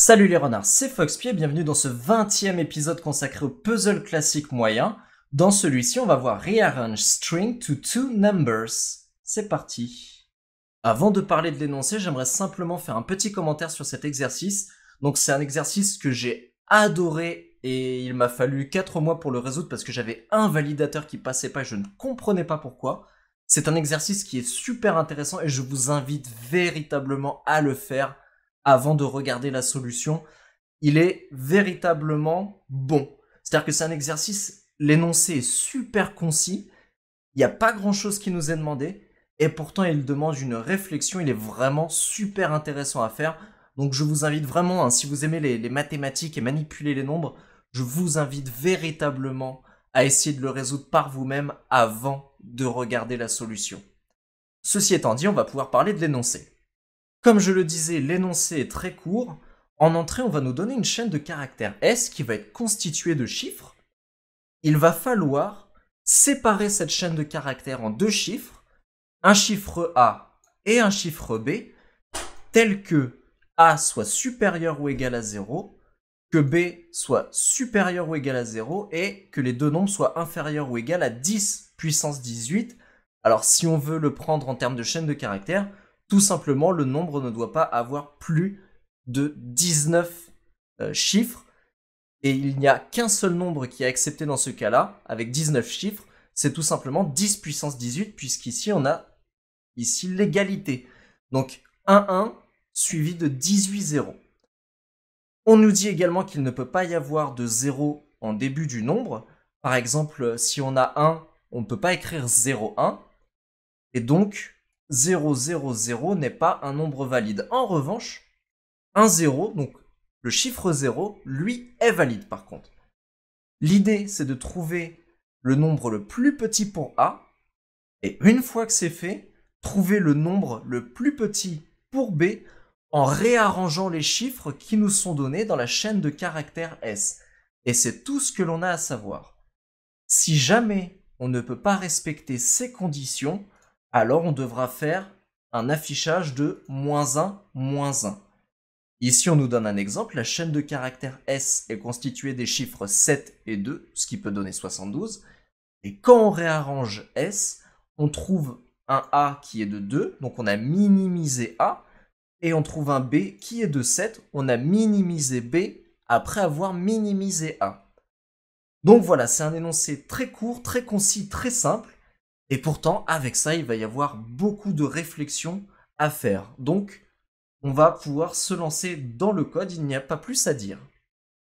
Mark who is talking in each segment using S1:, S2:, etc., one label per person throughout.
S1: Salut les renards, c'est Foxpie et bienvenue dans ce 20e épisode consacré au puzzle classique moyen. Dans celui-ci, on va voir Rearrange String to Two Numbers. C'est parti. Avant de parler de l'énoncé, j'aimerais simplement faire un petit commentaire sur cet exercice. Donc c'est un exercice que j'ai adoré et il m'a fallu 4 mois pour le résoudre parce que j'avais un validateur qui passait pas et je ne comprenais pas pourquoi. C'est un exercice qui est super intéressant et je vous invite véritablement à le faire avant de regarder la solution. Il est véritablement bon. C'est-à-dire que c'est un exercice, l'énoncé est super concis, il n'y a pas grand-chose qui nous est demandé, et pourtant il demande une réflexion, il est vraiment super intéressant à faire. Donc je vous invite vraiment, si vous aimez les mathématiques et manipuler les nombres, je vous invite véritablement à essayer de le résoudre par vous-même avant de regarder la solution. Ceci étant dit, on va pouvoir parler de l'énoncé. Comme je le disais, l'énoncé est très court. En entrée, on va nous donner une chaîne de caractères S qui va être constituée de chiffres. Il va falloir séparer cette chaîne de caractères en deux chiffres, un chiffre A et un chiffre B, tel que A soit supérieur ou égal à 0, que B soit supérieur ou égal à 0 et que les deux nombres soient inférieurs ou égal à 10 puissance 18. Alors si on veut le prendre en termes de chaîne de caractères, tout simplement, le nombre ne doit pas avoir plus de 19 chiffres. Et il n'y a qu'un seul nombre qui est accepté dans ce cas-là, avec 19 chiffres. C'est tout simplement 10 puissance 18, puisqu'ici, on a ici l'égalité. Donc, 1 suivi de 18 zéros. On nous dit également qu'il ne peut pas y avoir de 0 en début du nombre. Par exemple, si on a 1, on ne peut pas écrire 0,1. Et donc, 0, 0, 0 n'est pas un nombre valide. En revanche, un 0, donc le chiffre 0, lui, est valide par contre. L'idée, c'est de trouver le nombre le plus petit pour A, et une fois que c'est fait, trouver le nombre le plus petit pour B en réarrangeant les chiffres qui nous sont donnés dans la chaîne de caractères S. Et c'est tout ce que l'on a à savoir. Si jamais on ne peut pas respecter ces conditions, alors on devra faire un affichage de -1, -1. Ici, on nous donne un exemple. La chaîne de caractères S est constituée des chiffres 7 et 2, ce qui peut donner 72. Et quand on réarrange S, on trouve un A qui est de 2, donc on a minimisé A, et on trouve un B qui est de 7, on a minimisé B après avoir minimisé A. Donc voilà, c'est un énoncé très court, très concis, très simple. Et pourtant, avec ça, il va y avoir beaucoup de réflexions à faire. Donc, on va pouvoir se lancer dans le code, il n'y a pas plus à dire.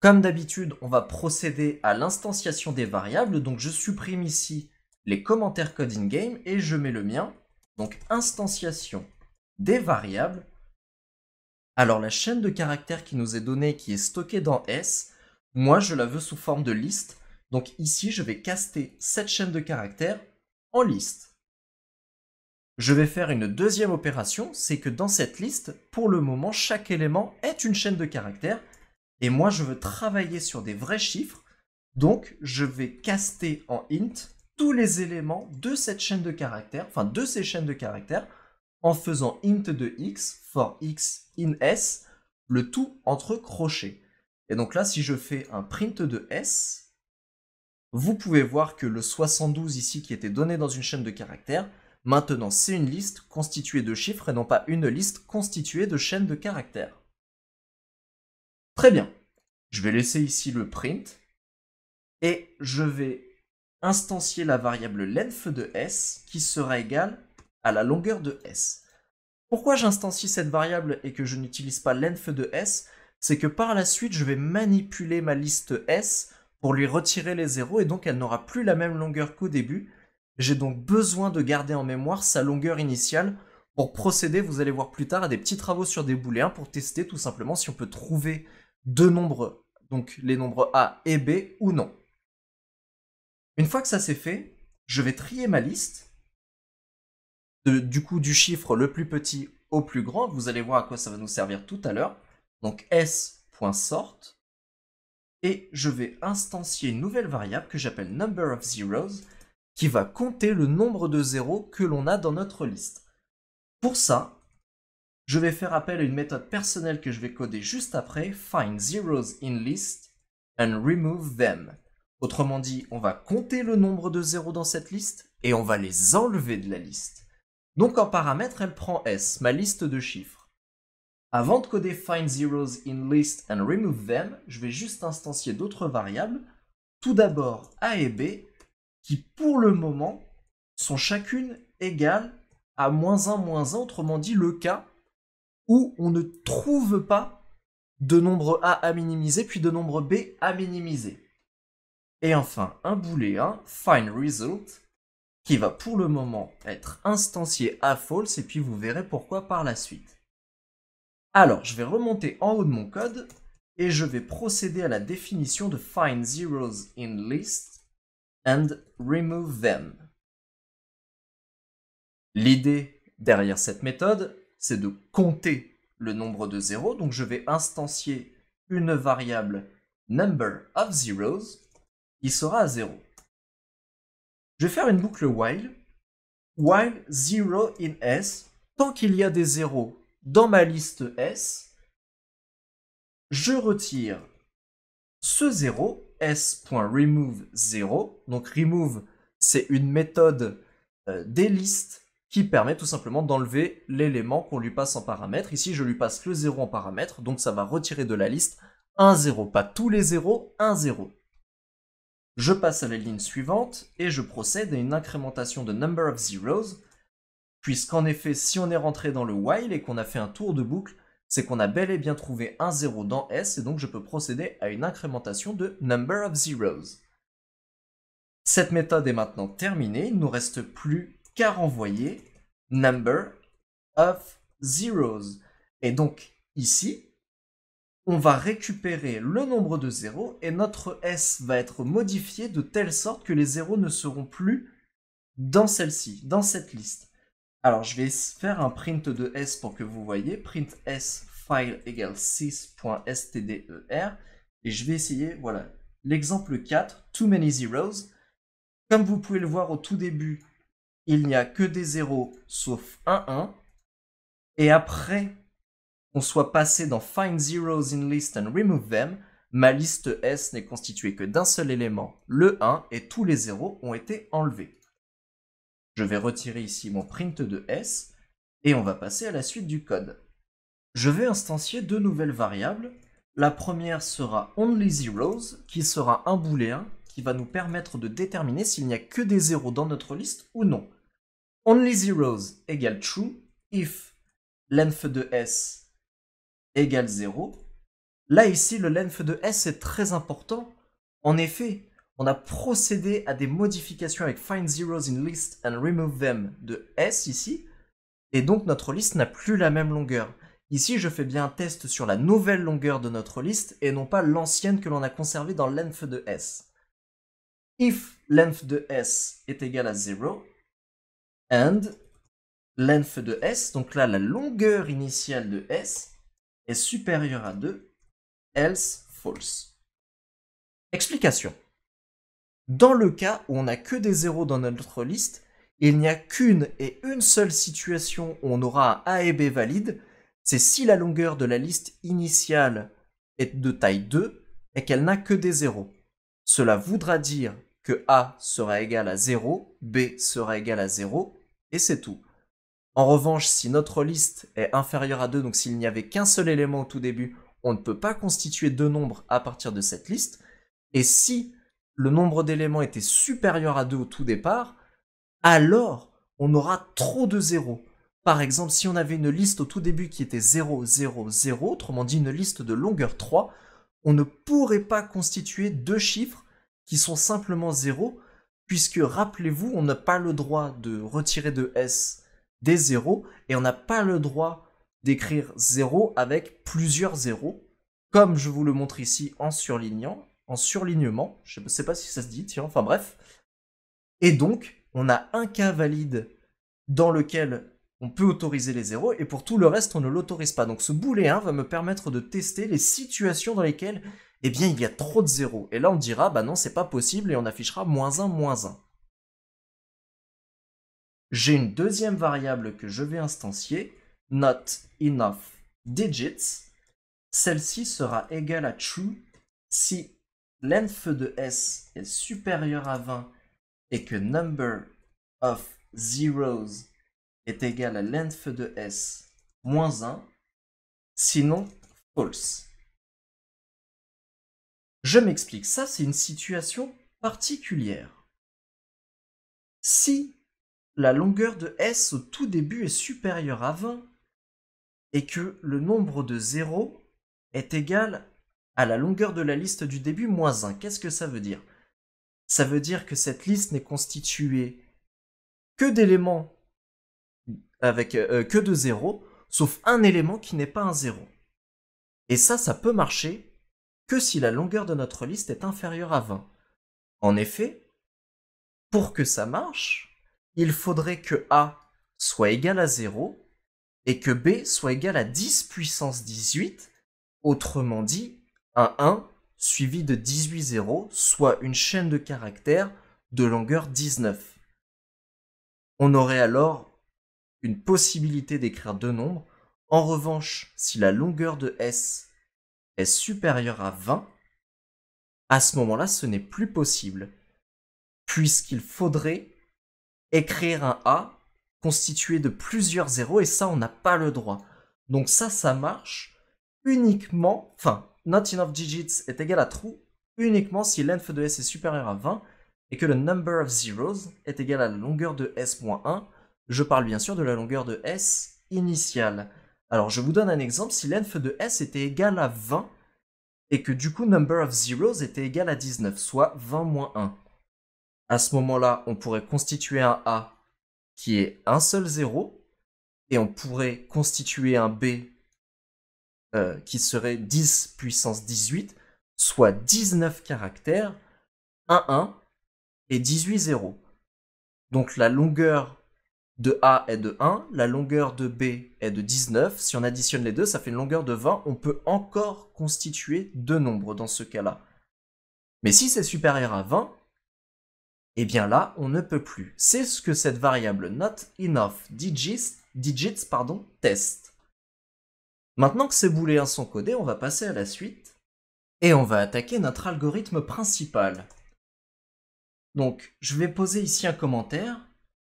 S1: Comme d'habitude, on va procéder à l'instanciation des variables. Donc, je supprime ici les commentaires code in-game et je mets le mien. Donc, instanciation des variables. Alors, la chaîne de caractères qui nous est donnée, qui est stockée dans S, moi, je la veux sous forme de liste. Donc ici, je vais caster cette chaîne de caractères en liste. Je vais faire une deuxième opération, c'est que dans cette liste, pour le moment, chaque élément est une chaîne de caractères. Et moi, je veux travailler sur des vrais chiffres. Donc, je vais caster en int tous les éléments de cette chaîne de caractères, enfin de ces chaînes de caractères, en faisant int de x, for x in s, le tout entre crochets. Et donc là, si je fais un print de s, vous pouvez voir que le 72 ici qui était donné dans une chaîne de caractères, maintenant c'est une liste constituée de chiffres et non pas une liste constituée de chaînes de caractères. Très bien, je vais laisser ici le print et je vais instancier la variable length de s qui sera égale à la longueur de s. Pourquoi j'instancie cette variable et que je n'utilise pas length de s? C'est que par la suite, je vais manipuler ma liste s pour lui retirer les zéros et donc elle n'aura plus la même longueur qu'au début. J'ai donc besoin de garder en mémoire sa longueur initiale pour procéder, vous allez voir plus tard, à des petits travaux sur des booléens pour tester tout simplement si on peut trouver deux nombres, donc les nombres A et B ou non. Une fois que ça c'est fait, je vais trier ma liste, du coup du chiffre le plus petit au plus grand, vous allez voir à quoi ça va nous servir tout à l'heure. Donc s.sort, et je vais instancier une nouvelle variable que j'appelle number of zeros, qui va compter le nombre de zéros que l'on a dans notre liste. Pour ça, je vais faire appel à une méthode personnelle que je vais coder juste après, find zeros in list and remove them. Autrement dit, on va compter le nombre de zéros dans cette liste et on va les enlever de la liste. Donc en paramètre, elle prend S, ma liste de chiffres. Avant de coder find zeros in list and remove them, je vais juste instancier d'autres variables. Tout d'abord A et B, qui pour le moment sont chacune égales à -1, autrement dit le cas où on ne trouve pas de nombre A à minimiser, puis de nombre B à minimiser. Et enfin, un booléen, find_result, qui va pour le moment être instancié à false, et puis vous verrez pourquoi par la suite. Alors, je vais remonter en haut de mon code, et je vais procéder à la définition de find zeros in list and remove them. L'idée derrière cette méthode, c'est de compter le nombre de zéros, donc je vais instancier une variable number of zeros, qui sera à 0. Je vais faire une boucle while 0 in S, tant qu'il y a des zéros dans ma liste S, je retire ce 0, s.remove 0, donc remove c'est une méthode des listes qui permet tout simplement d'enlever l'élément qu'on lui passe en paramètre. Ici je lui passe le 0 en paramètre, donc ça va retirer de la liste un 0, pas tous les zéros, un 0. Je passe à la ligne suivante et je procède à une incrémentation de number of zeros, puisqu'en effet, si on est rentré dans le while et qu'on a fait un tour de boucle, c'est qu'on a bel et bien trouvé un 0 dans S, et donc je peux procéder à une incrémentation de number of zeros. Cette méthode est maintenant terminée, il ne nous reste plus qu'à renvoyer number of zeros. Et donc ici, on va récupérer le nombre de zéros et notre S va être modifié de telle sorte que les zéros ne seront plus dans celle-ci, dans cette liste. Alors je vais faire un print de S pour que vous voyez, print S file égale 6.stder, et je vais essayer, voilà, l'exemple 4, too many zeros. Comme vous pouvez le voir au tout début, il n'y a que des zéros sauf un 1, et après qu'on soit passé dans Find Zeros in List and Remove Them, ma liste S n'est constituée que d'un seul élément, le 1, et tous les zéros ont été enlevés. Je vais retirer ici mon print de S, et on va passer à la suite du code. Je vais instancier deux nouvelles variables. La première sera onlyZeros, qui sera un booléen qui va nous permettre de déterminer s'il n'y a que des zéros dans notre liste ou non. OnlyZeros égale true if length de S égale 0. Là, ici, le length de S est très important. En effet, on a procédé à des modifications avec find zeros in list and remove them de S ici, et donc notre liste n'a plus la même longueur. Ici, je fais bien un test sur la nouvelle longueur de notre liste et non pas l'ancienne que l'on a conservée dans length de S. If length de S est égal à 0, and length de S, donc là la longueur initiale de S, est supérieure à 2, else false. Explication. Dans le cas où on n'a que des zéros dans notre liste, il n'y a qu'une et une seule situation où on aura un A et B valide, c'est si la longueur de la liste initiale est de taille 2 et qu'elle n'a que des zéros. Cela voudra dire que A sera égal à 0, B sera égal à 0, et c'est tout. En revanche, si notre liste est inférieure à 2, donc s'il n'y avait qu'un seul élément au tout début, on ne peut pas constituer deux nombres à partir de cette liste. Et si le nombre d'éléments était supérieur à 2 au tout départ, alors on aura trop de zéros. Par exemple, si on avait une liste au tout début qui était 0, 0, 0, autrement dit une liste de longueur 3, on ne pourrait pas constituer deux chiffres qui sont simplement 0, puisque rappelez-vous, on n'a pas le droit de retirer de S des zéros, et on n'a pas le droit d'écrire 0 avec plusieurs zéros, comme je vous le montre ici en surlignant, en surlignement, je ne sais pas si ça se dit, tiens, enfin bref. Et donc, on a un cas valide dans lequel on peut autoriser les zéros, et pour tout le reste, on ne l'autorise pas. Donc ce booléen va me permettre de tester les situations dans lesquelles, eh bien, il y a trop de zéros. Et là, on dira, bah non, c'est pas possible, et on affichera -1, -1. J'ai une deuxième variable que je vais instancier, not enough digits, celle-ci sera égale à true si length de S est supérieur à 20 et que number of zeros est égal à length de S moins 1, sinon false. Je m'explique, ça c'est une situation particulière. Si la longueur de S au tout début est supérieure à 20 et que le nombre de zéros est égal à la longueur de la liste du début moins 1, qu'est-ce que ça veut dire? Ça veut dire que cette liste n'est constituée que d'éléments avec que de zéros, sauf un élément qui n'est pas un zéro. Et ça peut marcher que si la longueur de notre liste est inférieure à 20. En effet, pour que ça marche, il faudrait que A soit égal à 0 et que B soit égal à 10 puissance 18, autrement dit, un 1 suivi de 18 zéros, soit une chaîne de caractères de longueur 19. On aurait alors une possibilité d'écrire deux nombres. En revanche, si la longueur de S est supérieure à 20, à ce moment-là, ce n'est plus possible, puisqu'il faudrait écrire un A constitué de plusieurs zéros, et ça, on n'a pas le droit. Donc ça marche uniquement, enfin, not enough digits est égal à true, uniquement si length de S est supérieur à 20, et que le number of zeros est égal à la longueur de S-1. Je parle bien sûr de la longueur de S initiale. Alors je vous donne un exemple, si length de S était égal à 20, et que du coup number of zeros était égal à 19, soit 20 moins 1. À ce moment-là, on pourrait constituer un A qui est un seul zéro, et on pourrait constituer un B qui serait 10 puissance 18, soit 19 caractères, 1, 1 et 18 zéros. Donc la longueur de A est de 1, la longueur de B est de 19. Si on additionne les deux, ça fait une longueur de 20. On peut encore constituer deux nombres dans ce cas-là. Mais si c'est supérieur à 20, eh bien là, on ne peut plus. C'est ce que cette variable not enough digits teste. Maintenant que ces booléens sont codés, on va passer à la suite et on va attaquer notre algorithme principal. Donc, je vais poser ici un commentaire.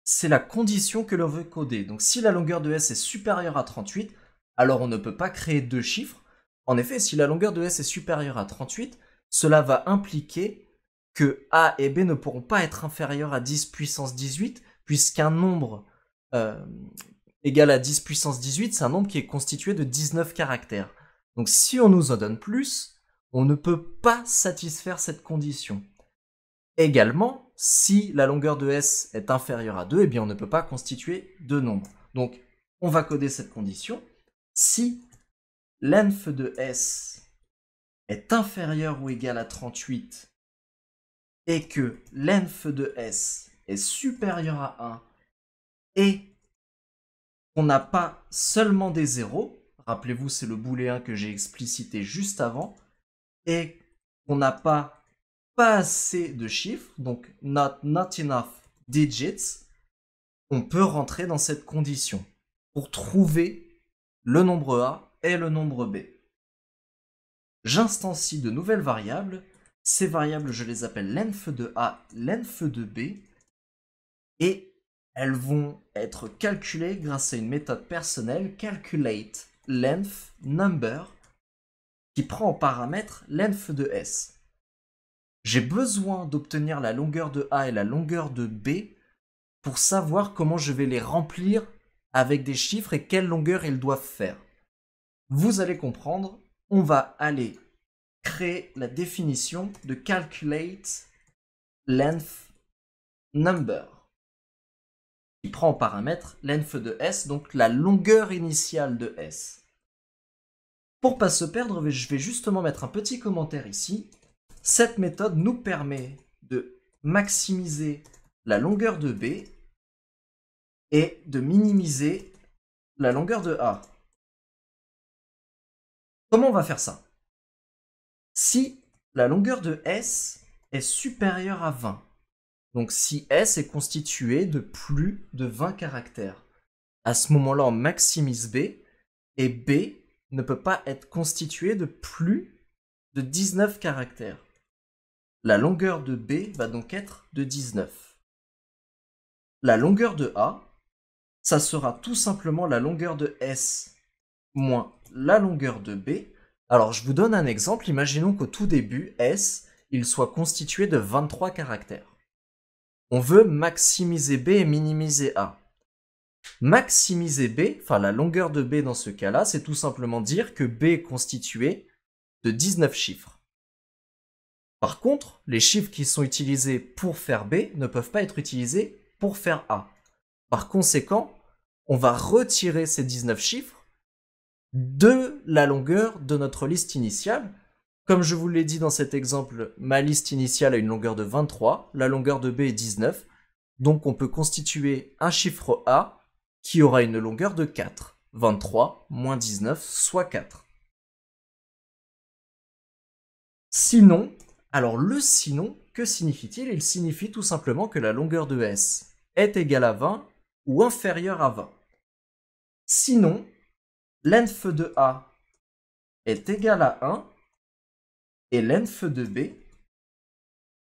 S1: C'est la condition que l'on veut coder. Donc, si la longueur de S est supérieure à 38, alors on ne peut pas créer deux chiffres. En effet, si la longueur de S est supérieure à 38, cela va impliquer que A et B ne pourront pas être inférieurs à 10 puissance 18, puisqu'un nombre égal à 10 puissance 18, c'est un nombre qui est constitué de 19 caractères. Donc si on nous en donne plus, on ne peut pas satisfaire cette condition. Également, si la longueur de S est inférieure à 2, eh bien on ne peut pas constituer deux nombres. Donc on va coder cette condition. Si length de S est inférieur ou égal à 38 et que length de S est supérieur à 1 et qu'on n'a pas seulement des zéros, rappelez-vous c'est le booléen que j'ai explicité juste avant, et qu'on n'a pas assez de chiffres, donc not enough digits, on peut rentrer dans cette condition pour trouver le nombre A et le nombre B. J'instancie de nouvelles variables. Ces variables, je les appelle length de A, length de B, et elles vont être calculées grâce à une méthode personnelle, calculate length number, qui prend en paramètre length de S. J'ai besoin d'obtenir la longueur de A et la longueur de B pour savoir comment je vais les remplir avec des chiffres et quelle longueur ils doivent faire. Vous allez comprendre, on va aller créer la définition de calculate length number, qui prend en paramètre length de S, donc la longueur initiale de S. Pour pas se perdre, je vais justement mettre un petit commentaire ici. Cette méthode nous permet de maximiser la longueur de B et de minimiser la longueur de A. Comment on va faire ça? Si la longueur de S est supérieure à 20, donc si S est constitué de plus de 20 caractères, À ce moment-là, on maximise B, et B ne peut pas être constitué de plus de 19 caractères. La longueur de B va donc être de 19. La longueur de A, ça sera tout simplement la longueur de S moins la longueur de B. Alors je vous donne un exemple, imaginons qu'au tout début, S, il soit constitué de 23 caractères. On veut maximiser B et minimiser A. Maximiser B, enfin la longueur de B dans ce cas-là, c'est tout simplement dire que B est constitué de 19 chiffres. Par contre, les chiffres qui sont utilisés pour faire B ne peuvent pas être utilisés pour faire A. Par conséquent, on va retirer ces 19 chiffres de la longueur de notre liste initiale. Comme je vous l'ai dit dans cet exemple, ma liste initiale a une longueur de 23, la longueur de B est 19, donc on peut constituer un chiffre A qui aura une longueur de 4. 23 moins 19, soit 4. Sinon, alors le sinon, que signifie-t-il? Il signifie tout simplement que la longueur de S est égale à 20 ou inférieure à 20. Sinon, length de A est égal à 1 et length de B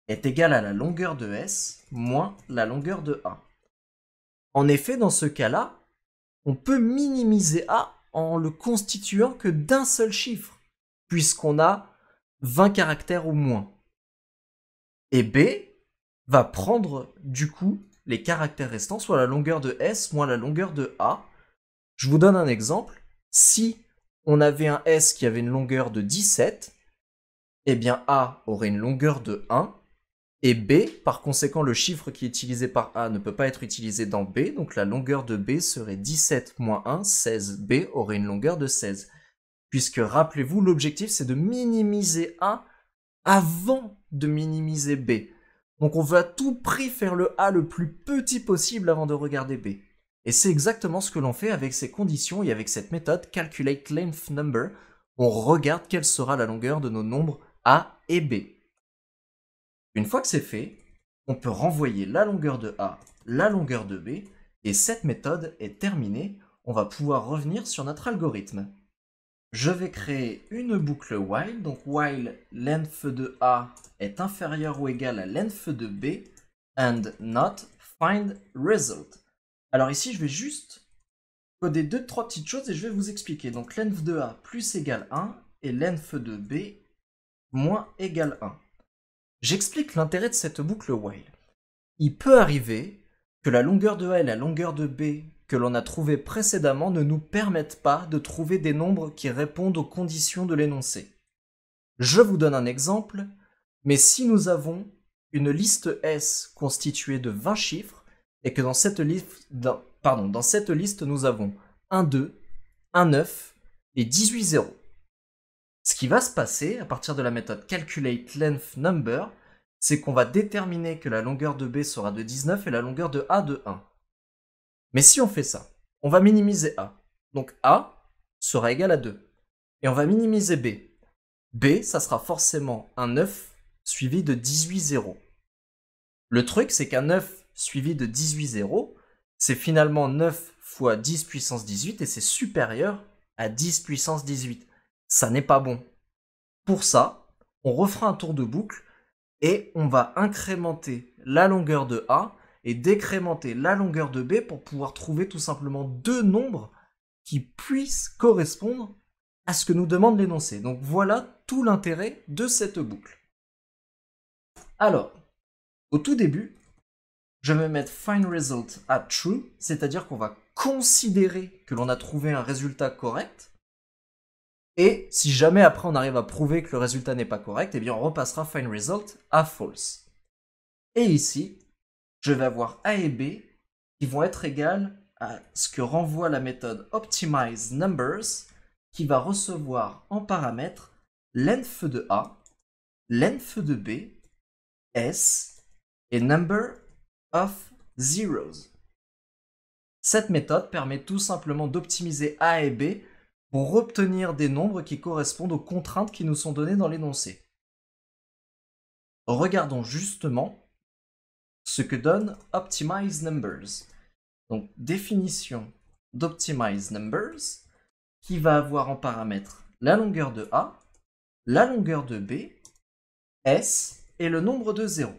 S1: est égal à la longueur de S moins la longueur de A. En effet, dans ce cas-là, on peut minimiser A en le constituant que d'un seul chiffre, puisqu'on a 20 caractères ou moins. Et B va prendre du coup les caractères restants, soit la longueur de S moins la longueur de A. Je vous donne un exemple. Si on avait un S qui avait une longueur de 17, eh bien A aurait une longueur de 1, et B, par conséquent, le chiffre qui est utilisé par A ne peut pas être utilisé dans B, donc la longueur de B serait 17 moins 1, 16. B aurait une longueur de 16. Puisque, rappelez-vous, l'objectif, c'est de minimiser A avant de minimiser B. Donc on veut à tout prix faire le A le plus petit possible avant de regarder B. Et c'est exactement ce que l'on fait avec ces conditions et avec cette méthode Calculate Length Number. On regarde quelle sera la longueur de nos nombres A et B. Une fois que c'est fait, on peut renvoyer la longueur de A, la longueur de B, et cette méthode est terminée. On va pouvoir revenir sur notre algorithme. Je vais créer une boucle while, donc while length de A est inférieur ou égal à length de B, and not find result. Alors ici, je vais juste coder 2-3 petites choses et je vais vous expliquer. Donc length de A plus égale 1 et length de B moins égale 1. J'explique l'intérêt de cette boucle while. Il peut arriver que la longueur de A et la longueur de B que l'on a trouvées précédemment ne nous permettent pas de trouver des nombres qui répondent aux conditions de l'énoncé. Je vous donne un exemple, mais si nous avons une liste S constituée de 20 chiffres et que dans cette liste nous avons un 2, un 9 et 18 zéros. Ce qui va se passer à partir de la méthode Calculate Length Number, c'est qu'on va déterminer que la longueur de B sera de 19 et la longueur de A de 1. Mais si on fait ça, on va minimiser A. Donc A sera égal à 2. Et on va minimiser B. B, ça sera forcément un 9 suivi de 18 zéros. Le truc, c'est qu'un 9 suivi de 18 zéros, c'est finalement 9 fois 10 puissance 18 et c'est supérieur à 10 puissance 18. Ça n'est pas bon. Pour ça, on refera un tour de boucle et on va incrémenter la longueur de A et décrémenter la longueur de B pour pouvoir trouver tout simplement deux nombres qui puissent correspondre à ce que nous demande l'énoncé. Donc voilà tout l'intérêt de cette boucle. Alors, au tout début, je vais mettre find result at true, c'est-à-dire qu'on va considérer que l'on a trouvé un résultat correct. Et si jamais après on arrive à prouver que le résultat n'est pas correct, eh bien on repassera find result à false. Et ici, je vais avoir A et B qui vont être égales à ce que renvoie la méthode optimize numbers, qui va recevoir en paramètre length de A, length de B, S et number of zeros. Cette méthode permet tout simplement d'optimiser A et B pour obtenir des nombres qui correspondent aux contraintes qui nous sont données dans l'énoncé. Regardons justement ce que donne Optimize Numbers. Donc, définition d'Optimize Numbers qui va avoir en paramètre la longueur de A, la longueur de B, S et le nombre de 0.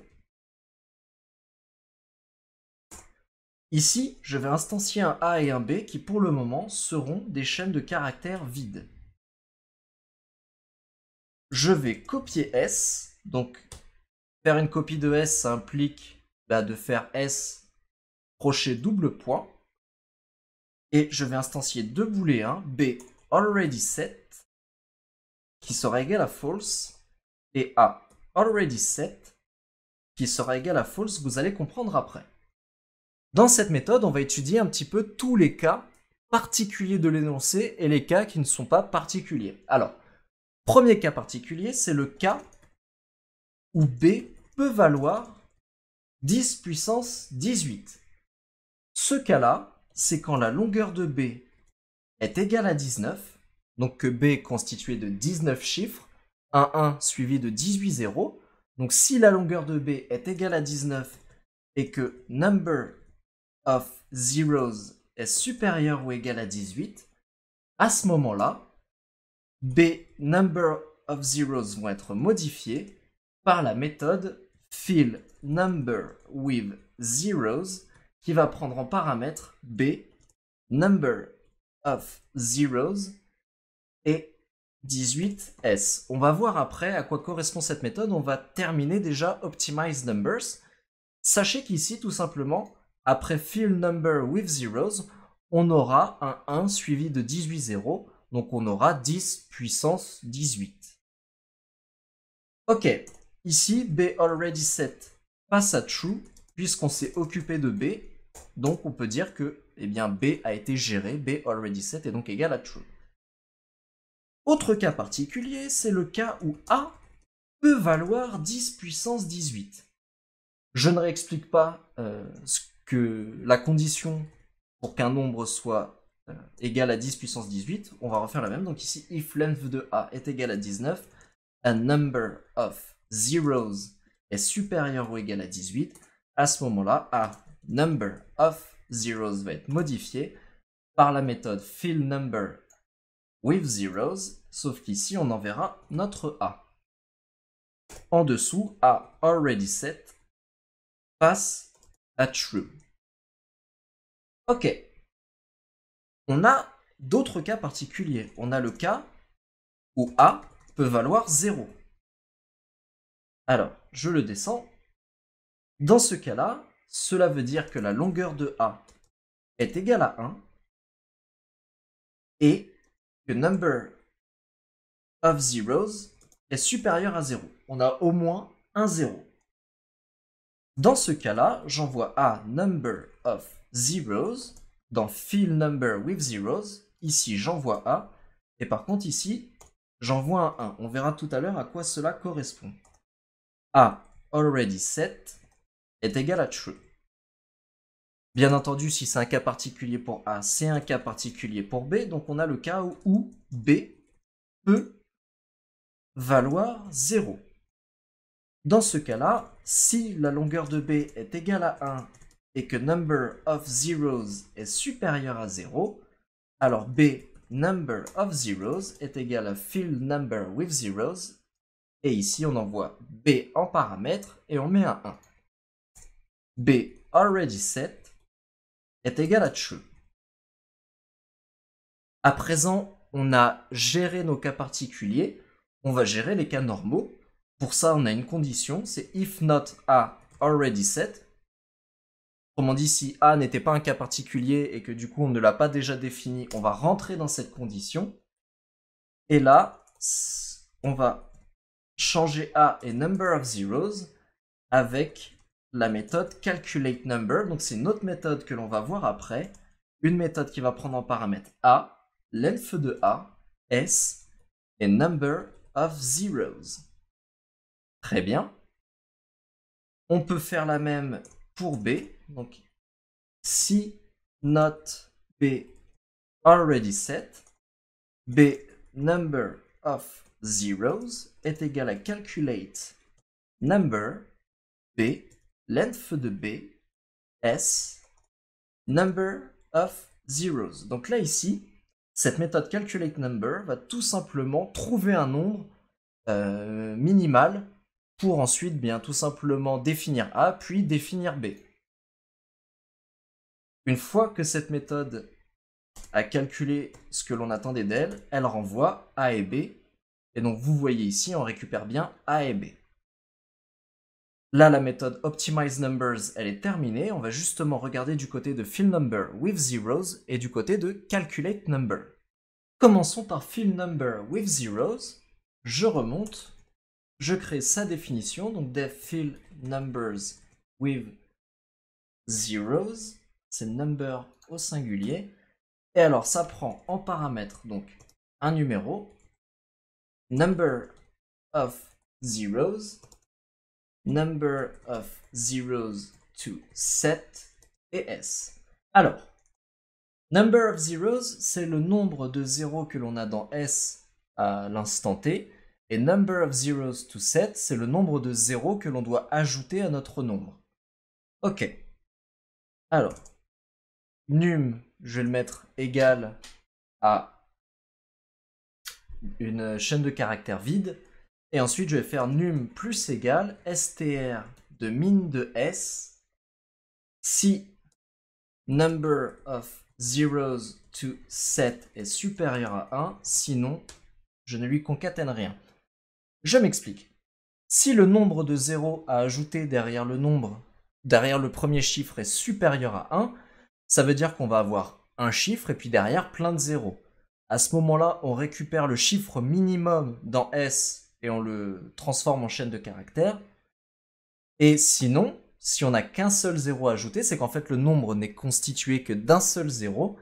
S1: Ici, je vais instancier un A et un B qui pour le moment seront des chaînes de caractères vides. Je vais copier S, donc faire une copie de S, ça implique de faire S crochet double point. Et je vais instancier deux booléens, B already set, qui sera égal à false, et A already set, qui sera égal à false, vous allez comprendre après. Dans cette méthode, on va étudier un petit peu tous les cas particuliers de l'énoncé et les cas qui ne sont pas particuliers. Alors, premier cas particulier, c'est le cas où B peut valoir 10 puissance 18. Ce cas-là, c'est quand la longueur de B est égale à 19, donc que B est constitué de 19 chiffres, un 1 suivi de 18 zéros. Donc si la longueur de B est égale à 19 et que number of zeros est supérieur ou égal à 18, à ce moment-là, B number of zeros vont être modifiés par la méthode fill number with zeros qui va prendre en paramètre B number of zeros et 18s. On va voir après à quoi correspond cette méthode. On va terminer déjà Optimize Numbers. Sachez qu'ici, tout simplement, après fill number with zeros, on aura un 1 suivi de 18 zéros. Donc on aura 10 puissance 18. Ok, ici B already set passe à true puisqu'on s'est occupé de B. Donc on peut dire que B a été géré, B already set est donc égal à true. Autre cas particulier, c'est le cas où A peut valoir 10 puissance 18. Je ne réexplique pas la condition pour qu'un nombre soit égal à 10 puissance 18. On va refaire la même. Donc ici, if length de A est égal à 19, a number of zeros est supérieur ou égal à 18. À ce moment-là, A number of zeros va être modifié par la méthode fill number with zeros, sauf qu'ici, on enverra notre A. En dessous, A already set passe à true. Ok. On a d'autres cas particuliers. On a le cas où A peut valoir 0. Alors, je le descends. Dans ce cas-là, cela veut dire que la longueur de A est égale à 1 et que number of zeros est supérieur à 0. On a au moins un 0. Dans ce cas-là, j'envoie A number of zeros dans fill number with zeros. Ici, j'envoie A. Et par contre, ici, j'envoie un 1. On verra tout à l'heure à quoi cela correspond. A already set est égal à true. Bien entendu, si c'est un cas particulier pour A, c'est un cas particulier pour B. Donc on a le cas où B peut valoir 0. Dans ce cas-là, si la longueur de B est égale à 1 et que number of zeros est supérieur à 0, alors B number of zeros est égal à fill number with zeros. Et ici, on envoie B en paramètre et on met un 1. B already set est égal à true. À présent, on a géré nos cas particuliers. On va gérer les cas normaux. Pour ça, on a une condition, c'est if not A already set. Autrement dit, si A n'était pas un cas particulier et que du coup on ne l'a pas déjà défini, on va rentrer dans cette condition. Et là, on va changer A et number of zeros avec la méthode calculate number. Donc c'est une autre méthode que l'on va voir après. Une méthode qui va prendre en paramètre A, length de A, S et number of zeros. Très bien. On peut faire la même pour B. Donc, si not B already set, B number of zeros est égal à calculate number B, length de B, S, number of zeros. Donc là ici, cette méthode calculateNumber va tout simplement trouver un nombre minimal pour ensuite bien tout simplement définir A puis définir B. Une fois que cette méthode a calculé ce que l'on attendait d'elle, elle renvoie A et B. Et donc vous voyez ici, on récupère bien A et B. Là, la méthode optimizeNumbers, elle est terminée. On va justement regarder du côté de fillNumber with zeros et du côté de calculateNumber. Commençons par fillNumber with zeros. Je remonte. Je crée sa définition. Donc def fillNumbers with zeros. C'est number au singulier. Et alors, ça prend en paramètre donc un numéro, number of zeros to set et s. Alors, number of zeros, c'est le nombre de zéros que l'on a dans s à l'instant t, et number of zeros to set, c'est le nombre de zéros que l'on doit ajouter à notre nombre. Ok. Alors, num, je vais le mettre égal à une chaîne de caractères vide. Et ensuite, je vais faire num plus égal str de min de s si number of zeros to set est supérieur à 1. Sinon, je ne lui concatène rien. Je m'explique. Si le nombre de zéros à ajouter derrière le premier chiffre est supérieur à 1, ça veut dire qu'on va avoir un chiffre et puis derrière plein de zéros. À ce moment-là, on récupère le chiffre minimum dans S et on le transforme en chaîne de caractères. Et sinon, si on n'a qu'un seul zéro à ajouter, c'est qu'en fait le nombre n'est constitué que d'un seul zéro.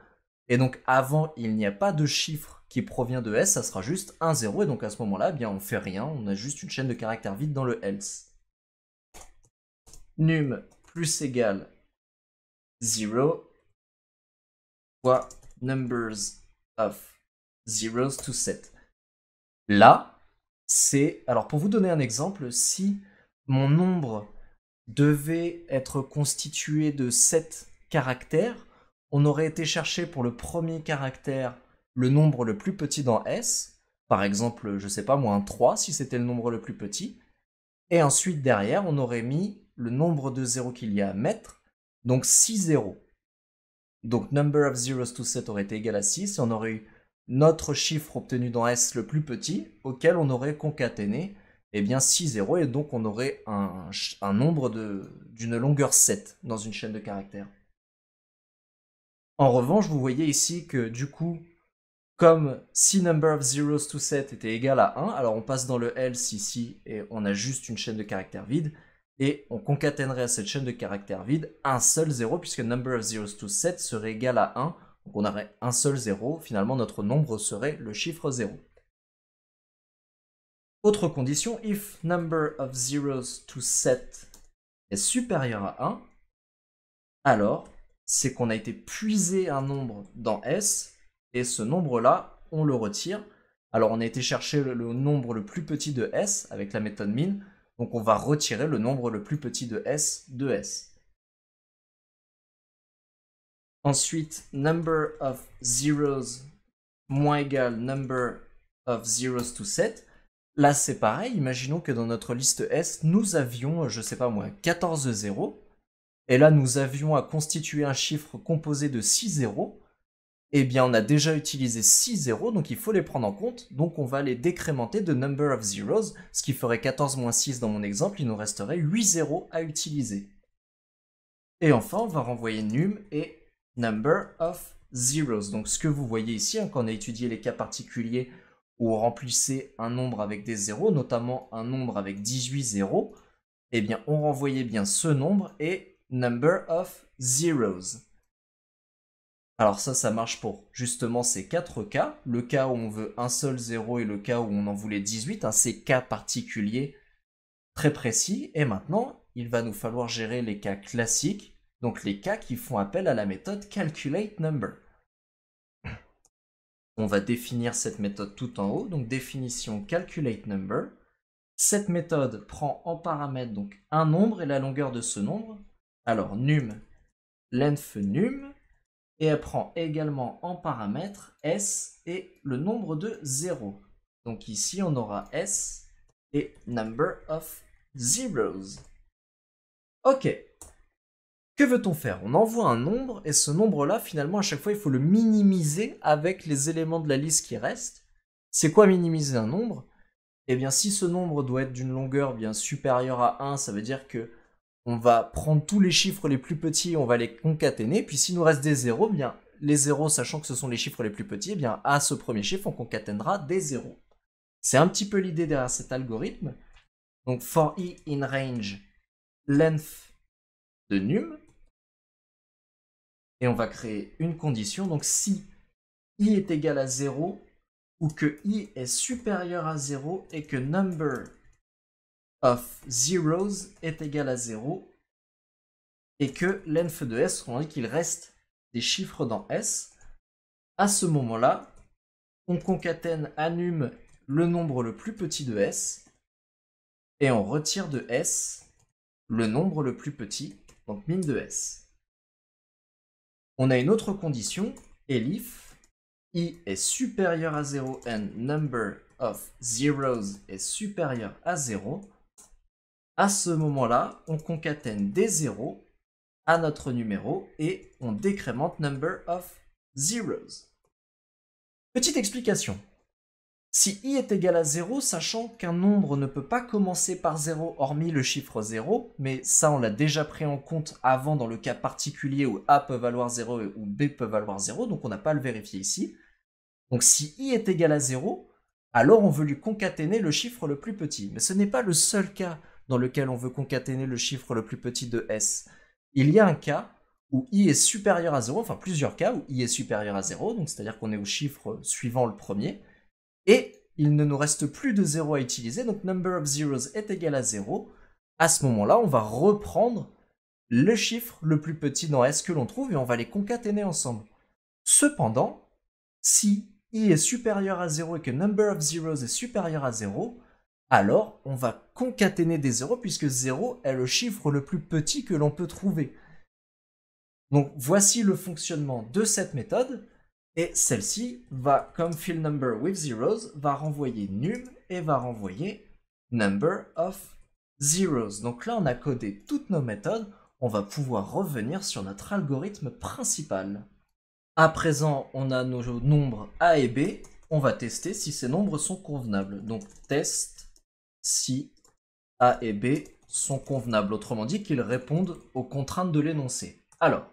S1: Et donc avant, il n'y a pas de chiffre qui provient de S, ça sera juste un zéro. Et donc à ce moment-là, eh bien, on ne fait rien, on a juste une chaîne de caractères vide dans le else. Num plus égal 0 fois numbers of zeros to set. Là, c'est... Alors pour vous donner un exemple, si mon nombre devait être constitué de 7 caractères, on aurait été chercher pour le premier caractère le nombre le plus petit dans S, par exemple, je sais pas moi, un 3 si c'était le nombre le plus petit, et ensuite derrière, on aurait mis le nombre de zéros qu'il y a à mettre, donc 6 zéros. Donc number of zeros to set aurait été égal à 6, et on aurait eu notre chiffre obtenu dans S le plus petit, auquel on aurait concaténé eh bien 6 zéros, et donc on aurait un nombre d'une longueur 7 dans une chaîne de caractères. En revanche, vous voyez ici que du coup, comme si number of zeros to set était égal à 1, alors on passe dans le else ici et on a juste une chaîne de caractères vide, et on concatènerait à cette chaîne de caractères vide un seul 0 puisque number of zeros to set serait égal à 1, donc on aurait un seul 0, finalement notre nombre serait le chiffre 0. Autre condition, if number of zeros to set est supérieur à 1, alors c'est qu'on a été puiser un nombre dans S, et ce nombre-là, on le retire. Alors on a été chercher le nombre le plus petit de S avec la méthode min, donc on va retirer le nombre le plus petit de S. Ensuite, number of zeros moins égal number of zeros to set. Là c'est pareil, imaginons que dans notre liste S, nous avions, je sais pas moi, 14 zéros. Et là, nous avions à constituer un chiffre composé de 6 zéros. Eh bien, on a déjà utilisé 6 zéros, donc il faut les prendre en compte. Donc, on va les décrémenter de number of zeros, ce qui ferait 14 moins 6 dans mon exemple. Il nous resterait 8 zéros à utiliser. Et enfin, on va renvoyer num et number of zeros. Donc, ce que vous voyez ici, hein, quand on a étudié les cas particuliers où on remplissait un nombre avec des zéros, notamment un nombre avec 18 zéros, eh bien, on renvoyait bien ce nombre et number of zeros. Alors ça marche pour justement ces 4 cas. Le cas où on veut un seul 0 et le cas où on en voulait 18. Hein, ces cas particuliers très précis. Et maintenant, il va nous falloir gérer les cas classiques. Donc les cas qui font appel à la méthode calculateNumber. On va définir cette méthode tout en haut. Donc définition calculateNumber. Cette méthode prend en paramètre donc un nombre et la longueur de ce nombre. Alors num, length num, et elle prend également en paramètre s et le nombre de 0. Donc ici, on aura s et number of zeros. Ok. Que veut-on faire? On envoie un nombre et ce nombre-là, finalement, à chaque fois, il faut le minimiser avec les éléments de la liste qui restent. C'est quoi minimiser un nombre? Eh bien, si ce nombre doit être d'une longueur bien supérieure à 1, ça veut dire que on va prendre tous les chiffres les plus petits, on va les concaténer, puis s'il nous reste des zéros, eh bien, les zéros, sachant que ce sont les chiffres les plus petits, eh bien, à ce premier chiffre, on concaténera des zéros. C'est un petit peu l'idée derrière cet algorithme. Donc, for i in range length de num, et on va créer une condition. Donc, si i est égal à 0, ou que i est supérieur à 0, et que number of zeros est égal à 0, et que length de s, on dit qu'il reste des chiffres dans s, à ce moment-là, on concatène à num le nombre le plus petit de s, et on retire de s le nombre le plus petit, donc min de s. On a une autre condition, elif, i est supérieur à 0 and number of zeros est supérieur à 0. À ce moment-là, on concatène des zéros à notre numéro et on décrémente number of zeros. Petite explication. Si i est égal à 0, sachant qu'un nombre ne peut pas commencer par 0 hormis le chiffre 0, mais ça on l'a déjà pris en compte avant dans le cas particulier où a peut valoir 0 ou b peut valoir 0, donc on n'a pas à le vérifier ici. Donc si i est égal à 0, alors on veut lui concaténer le chiffre le plus petit. Mais ce n'est pas le seul cas dans lequel on veut concaténer le chiffre le plus petit de s. Il y a un cas où i est supérieur à 0, enfin plusieurs cas où i est supérieur à 0, donc c'est-à-dire qu'on est au chiffre suivant le premier, et il ne nous reste plus de 0 à utiliser, donc number of zeros est égal à 0. À ce moment-là, on va reprendre le chiffre le plus petit dans S que l'on trouve et on va les concaténer ensemble. Cependant, si i est supérieur à 0 et que number of zeros est supérieur à 0, alors on va concaténer des zéros puisque 0 est le chiffre le plus petit que l'on peut trouver. Donc voici le fonctionnement de cette méthode. Et celle-ci va, comme fill number with zeros, va renvoyer num et va renvoyer number of zeros. Donc là, on a codé toutes nos méthodes. On va pouvoir revenir sur notre algorithme principal. À présent, on a nos nombres a et b. On va tester si ces nombres sont convenables. Donc test si a et b sont convenables. Autrement dit, qu'ils répondent aux contraintes de l'énoncé. Alors,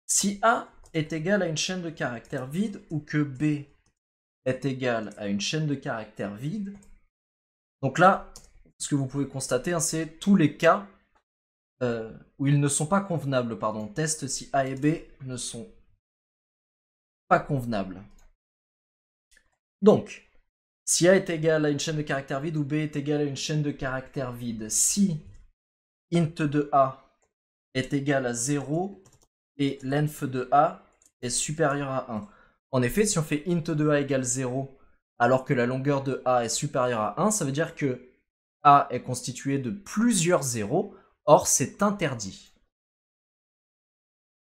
S1: si a est égal à une chaîne de caractères vide ou que B est égal à une chaîne de caractères vide. Donc là, ce que vous pouvez constater, hein, c'est tous les cas où ils ne sont pas convenables. Pardon. Test si A et B ne sont pas convenables. Donc, si A est égal à une chaîne de caractères vide ou B est égal à une chaîne de caractères vide, si int de A est égal à 0 et length de A est supérieur à 1. En effet, si on fait int de A égale 0, alors que la longueur de A est supérieure à 1, ça veut dire que A est constitué de plusieurs zéros, or c'est interdit.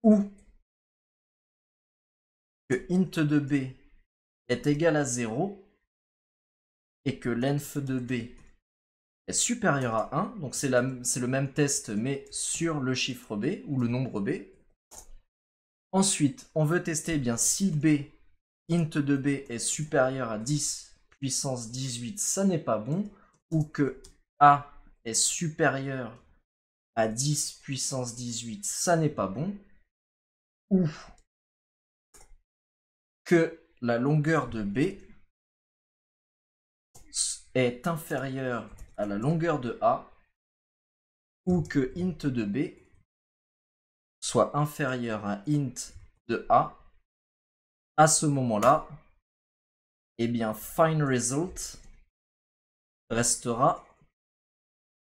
S1: Ou que int de B est égal à 0 et que length de B est supérieur à 1, donc c'est le même test mais sur le chiffre B ou le nombre B. Ensuite, on veut tester bien si B, int de B est supérieur à 10 puissance 18, ça n'est pas bon, ou que A est supérieur à 10 puissance 18, ça n'est pas bon, ou que la longueur de B est inférieure à la longueur de A, ou que int de B soit inférieur à int de A. À ce moment-là, eh bien, find result restera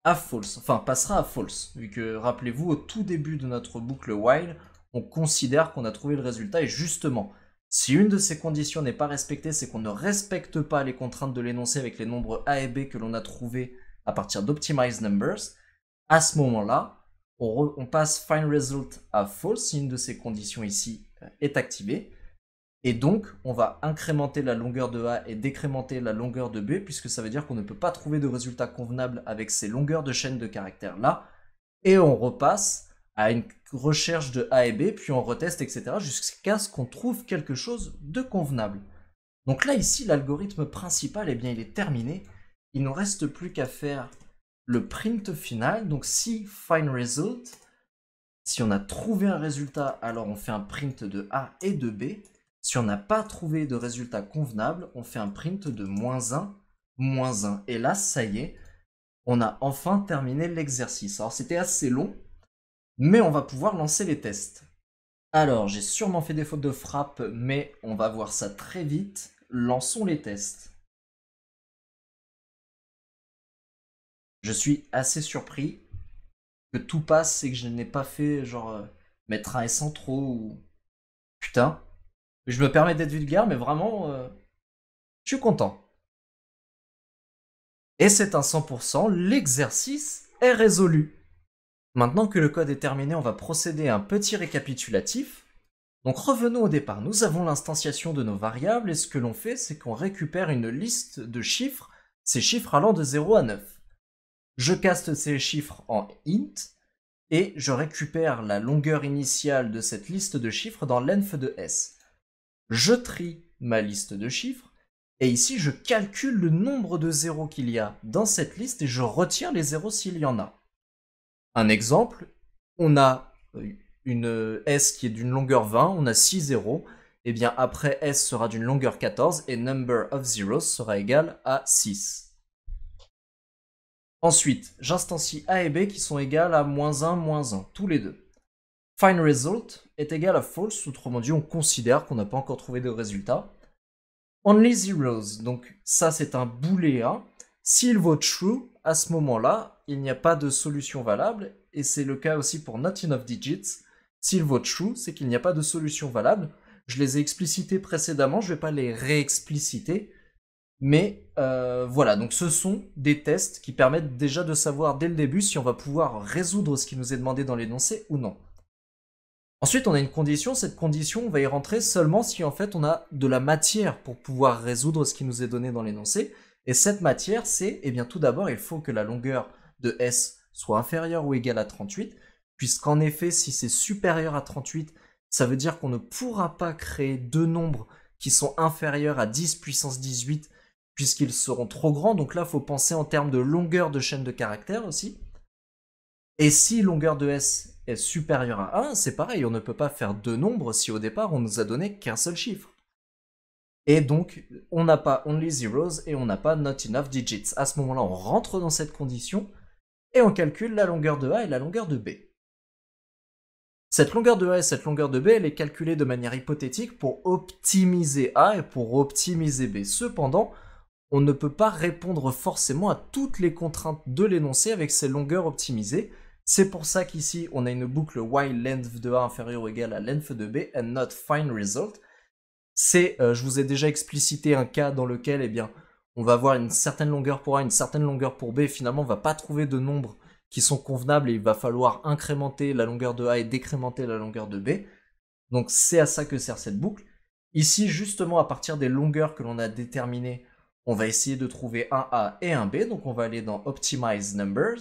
S1: à false, enfin passera à false, vu que, rappelez-vous, au tout début de notre boucle while, on considère qu'on a trouvé le résultat, et justement, si une de ces conditions n'est pas respectée, c'est qu'on ne respecte pas les contraintes de l'énoncé avec les nombres a et b que l'on a trouvés à partir d'optimized numbers. À ce moment-là, on passe find_result à false si une de ces conditions ici est activée. Et donc, on va incrémenter la longueur de A et décrémenter la longueur de B, puisque ça veut dire qu'on ne peut pas trouver de résultat convenable avec ces longueurs de chaîne de caractères là. Et on repasse à une recherche de A et B, puis on reteste, etc. jusqu'à ce qu'on trouve quelque chose de convenable. Donc là, ici, l'algorithme principal, eh bien, il est terminé. Il ne nous reste plus qu'à faire le print final. Donc si find_result, si on a trouvé un résultat, alors on fait un print de A et de B. Si on n'a pas trouvé de résultat convenable, on fait un print de -1, -1. Et là, ça y est, on a enfin terminé l'exercice. Alors c'était assez long, mais on va pouvoir lancer les tests. Alors, j'ai sûrement fait des fautes de frappe, mais on va voir ça très vite. Lançons les tests. Je suis assez surpris que tout passe et que je n'ai pas fait genre mettre un S en trop ou... Putain. Je me permets d'être vulgaire, mais vraiment, je suis content. Et c'est un 100%, l'exercice est résolu. Maintenant que le code est terminé, on va procéder à un petit récapitulatif. Donc revenons au départ, nous avons l'instanciation de nos variables et ce que l'on fait, c'est qu'on récupère une liste de chiffres, ces chiffres allant de 0 à 9. Je caste ces chiffres en int et je récupère la longueur initiale de cette liste de chiffres dans length de s. Je trie ma liste de chiffres, et ici je calcule le nombre de zéros qu'il y a dans cette liste et je retire les zéros s'il y en a. Un exemple, on a une S qui est d'une longueur 20, on a 6 zéros, et bien après S sera d'une longueur 14 et number of zeros sera égal à 6. Ensuite, j'instancie A et B qui sont égales à -1, -1, tous les deux. find_result est égal à false, autrement dit on considère qu'on n'a pas encore trouvé de résultat. Only zeros, donc ça c'est un booléen. S'il vaut true, à ce moment-là, il n'y a pas de solution valable, et c'est le cas aussi pour not enough digits. S'il vaut true, c'est qu'il n'y a pas de solution valable. Je les ai explicités précédemment, je ne vais pas les réexpliciter, mais voilà, donc ce sont des tests qui permettent déjà de savoir dès le début si on va pouvoir résoudre ce qui nous est demandé dans l'énoncé ou non. Ensuite, on a une condition. Cette condition, on va y rentrer seulement si en fait on a de la matière pour pouvoir résoudre ce qui nous est donné dans l'énoncé. Et cette matière, c'est, eh bien tout d'abord, il faut que la longueur de S soit inférieure ou égale à 38, puisqu'en effet, si c'est supérieur à 38, ça veut dire qu'on ne pourra pas créer deux nombres qui sont inférieurs à 10 puissance 18, puisqu'ils seront trop grands. Donc là, il faut penser en termes de longueur de chaîne de caractères aussi. Et si longueur de S est supérieure à 1, c'est pareil, on ne peut pas faire deux nombres si au départ on nous a donné qu'un seul chiffre. Et donc, on n'a pas only zeros et on n'a pas not enough digits. À ce moment-là, on rentre dans cette condition et on calcule la longueur de A et la longueur de B. Cette longueur de A et cette longueur de B, elle est calculée de manière hypothétique pour optimiser A et pour optimiser B. Cependant, on ne peut pas répondre forcément à toutes les contraintes de l'énoncé avec ces longueurs optimisées. C'est pour ça qu'ici, on a une boucle while length de A inférieure ou égale à length de B and not find_result. C'est, je vous ai déjà explicité un cas dans lequel, eh bien, on va avoir une certaine longueur pour A, une certaine longueur pour B, et finalement, on ne va pas trouver de nombres qui sont convenables et il va falloir incrémenter la longueur de A et décrémenter la longueur de B. Donc, c'est à ça que sert cette boucle. Ici, justement, à partir des longueurs que l'on a déterminées, on va essayer de trouver un A et un B, donc on va aller dans Optimize Numbers.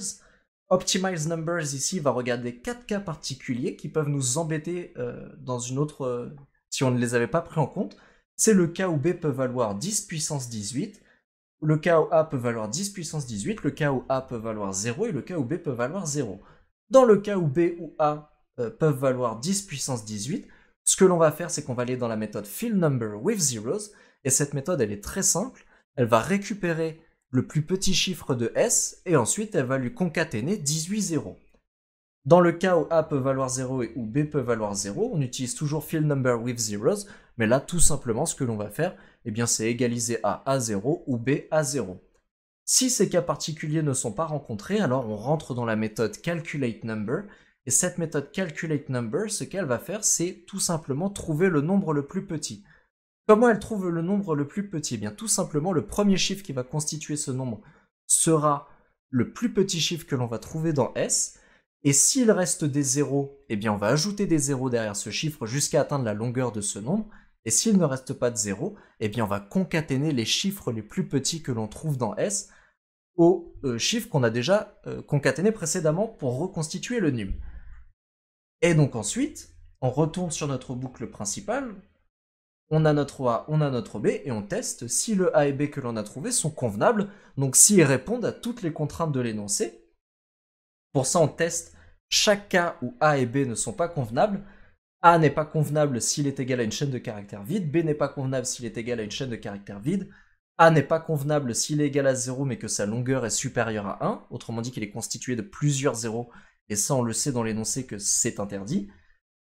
S1: Optimize Numbers, ici, va regarder 4 cas particuliers qui peuvent nous embêter dans une autre... si on ne les avait pas pris en compte. C'est le cas où B peut valoir 10 puissance 18, le cas où A peut valoir 10 puissance 18, le cas où A peut valoir 0 et le cas où B peut valoir 0. Dans le cas où B ou A peuvent valoir 10 puissance 18, ce que l'on va faire, c'est qu'on va aller dans la méthode fillNumber with zeros, et cette méthode, elle est très simple. Elle va récupérer le plus petit chiffre de S, et ensuite elle va lui concaténer 18 zéros. Dans le cas où A peut valoir 0 et où B peut valoir 0, on utilise toujours fillNumber with zeros, mais là, tout simplement, ce que l'on va faire, eh bien, c'est égaliser A à 0 ou B à 0. Si ces cas particuliers ne sont pas rencontrés, alors on rentre dans la méthode calculateNumber, et cette méthode calculateNumber, ce qu'elle va faire, c'est tout simplement trouver le nombre le plus petit. Comment elle trouve le nombre le plus petit? Eh bien, tout simplement, le premier chiffre qui va constituer ce nombre sera le plus petit chiffre que l'on va trouver dans S, Et s'il reste des zéros, eh bien on va ajouter des zéros derrière ce chiffre jusqu'à atteindre la longueur de ce nombre. Et s'il ne reste pas de zéros, eh bien on va concaténer les chiffres les plus petits que l'on trouve dans S aux chiffres qu'on a déjà concaténés précédemment pour reconstituer le num. Et donc ensuite, on retourne sur notre boucle principale, on a notre A, on a notre B, et on teste si le A et B que l'on a trouvés sont convenables, donc s'ils répondent à toutes les contraintes de l'énoncé. Pour ça, on teste chaque cas où A et B ne sont pas convenables. A n'est pas convenable s'il est égal à une chaîne de caractères vide, B n'est pas convenable s'il est égal à une chaîne de caractères vide, A n'est pas convenable s'il est égal à 0 mais que sa longueur est supérieure à 1, autrement dit qu'il est constitué de plusieurs zéros, et ça on le sait dans l'énoncé que c'est interdit.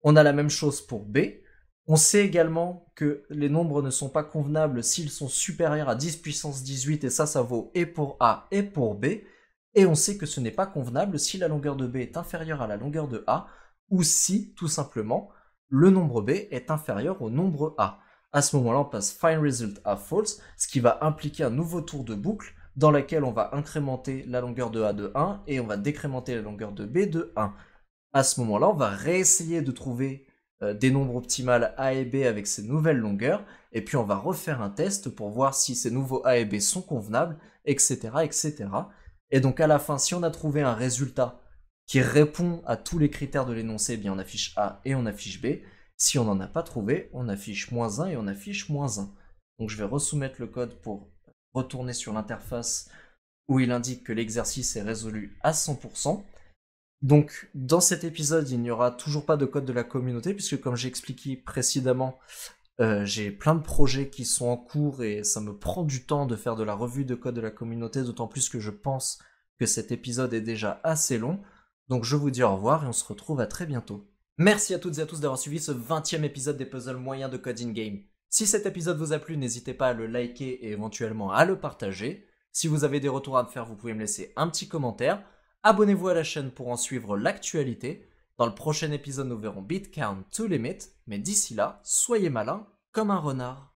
S1: On a la même chose pour B. On sait également que les nombres ne sont pas convenables s'ils sont supérieurs à 10 puissance 18, et ça vaut et pour A et pour B. Et on sait que ce n'est pas convenable si la longueur de B est inférieure à la longueur de A, ou si, tout simplement, le nombre B est inférieur au nombre A. À ce moment-là, on passe find result à false, ce qui va impliquer un nouveau tour de boucle dans lequel on va incrémenter la longueur de A de 1 et on va décrémenter la longueur de B de 1. À ce moment-là, on va réessayer de trouver des nombres optimales A et B avec ces nouvelles longueurs, et puis on va refaire un test pour voir si ces nouveaux A et B sont convenables, etc., etc. Et donc à la fin, si on a trouvé un résultat qui répond à tous les critères de l'énoncé, eh bien on affiche A et on affiche B. Si on n'en a pas trouvé, on affiche -1 et on affiche -1. Donc je vais resoumettre le code pour retourner sur l'interface où il indique que l'exercice est résolu à 100%. Donc dans cet épisode, il n'y aura toujours pas de code de la communauté, puisque comme j'ai expliqué précédemment, j'ai plein de projets qui sont en cours et ça me prend du temps de faire de la revue de code de la communauté, d'autant plus que je pense que cet épisode est déjà assez long. Donc je vous dis au revoir et on se retrouve à très bientôt. Merci à toutes et à tous d'avoir suivi ce 20e épisode des puzzles moyens de Coding Game. Si cet épisode vous a plu, n'hésitez pas à le liker et éventuellement à le partager. Si vous avez des retours à me faire, vous pouvez me laisser un petit commentaire. Abonnez-vous à la chaîne pour en suivre l'actualité. Dans le prochain épisode, nous verrons Bit Count to Limit, mais d'ici là, soyez malins comme un renard.